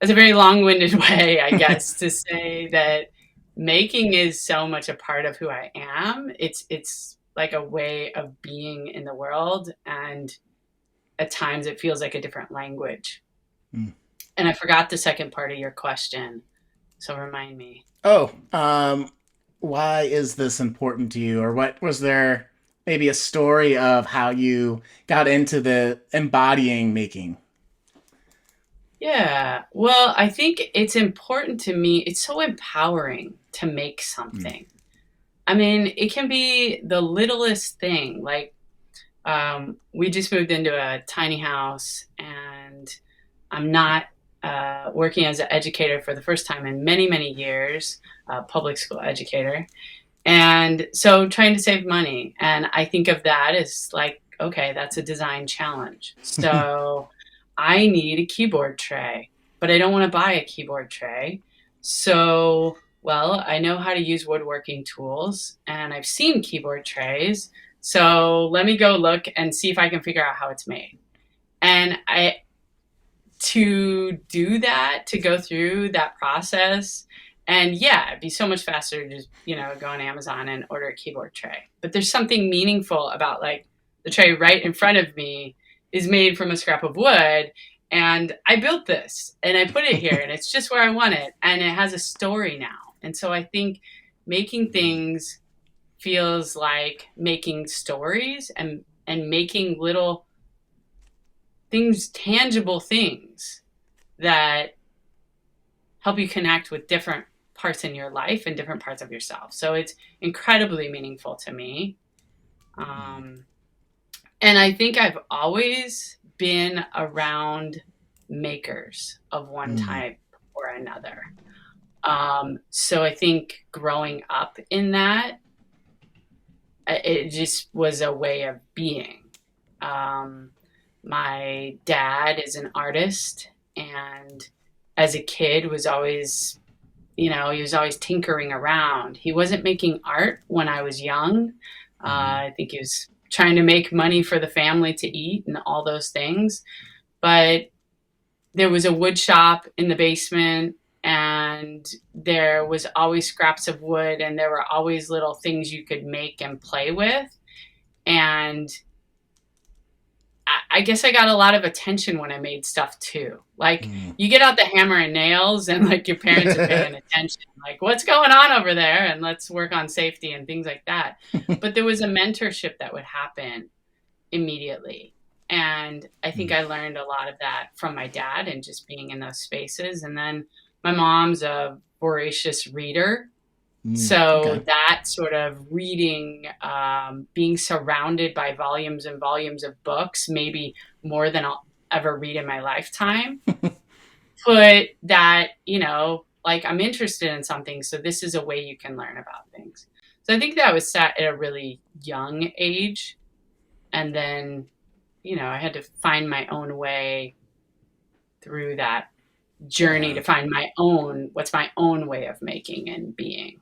That's a very long-winded way, I guess, to say that making is so much a part of who I am. It's like a way of being in the world, and at times it feels like a different language. Mm. And I forgot the second part of your question, so remind me. Oh, why is this important to you? Or what was there maybe a story of how you got into the embodying making? Yeah. Well, I think it's important to me. It's so empowering to make Mm. something. I mean, it can be the littlest thing. Like, we just moved into a tiny house, and I'm not working as an educator for the first time in many, many years, public school educator. And so trying to save money. And I think of that as like, okay, that's a design challenge. So I need a keyboard tray, but I don't want to buy a keyboard tray. So, well, I know how to use woodworking tools and I've seen keyboard trays. So let me go look and see if I can figure out how it's made. And to do that, to go through that process, and yeah, it'd be so much faster to just, go on Amazon and order a keyboard tray. But there's something meaningful about like the tray right in front of me is made from a scrap of wood, and I built this and I put it here and it's just where I want it, and it has a story now. And so I think making things feels like making stories, and making little things, tangible things that help you connect with different parts in your life and different parts of yourself. So it's incredibly meaningful to me. Um, and I think I've always been around makers of one Mm. type or another. So I think growing up in that, it just was a way of being. Um, my dad is an artist, and as a kid was always, he was always tinkering around. He wasn't making art when I was young. I think he was trying to make money for the family to eat and all those things. But there was a wood shop in the basement, and there was always scraps of wood, and there were always little things you could make and play with. And I guess I got a lot of attention when I made stuff too. Like, Mm. you get out the hammer and nails, and like your parents are paying attention. Like, what's going on over there? And let's work on safety and things like that. But there was a mentorship that would happen immediately. And I think Mm. I learned a lot of that from my dad and just being in those spaces. And then my mom's a voracious reader. Mm. So Okay. that sort of reading, being surrounded by volumes and volumes of books, maybe more than I'll ever read in my lifetime, put that, like, I'm interested in something, so this is a way you can learn about things. So I think that was set at a really young age. And then, I had to find my own way through that journey Yeah. to find what's my own way of making and being.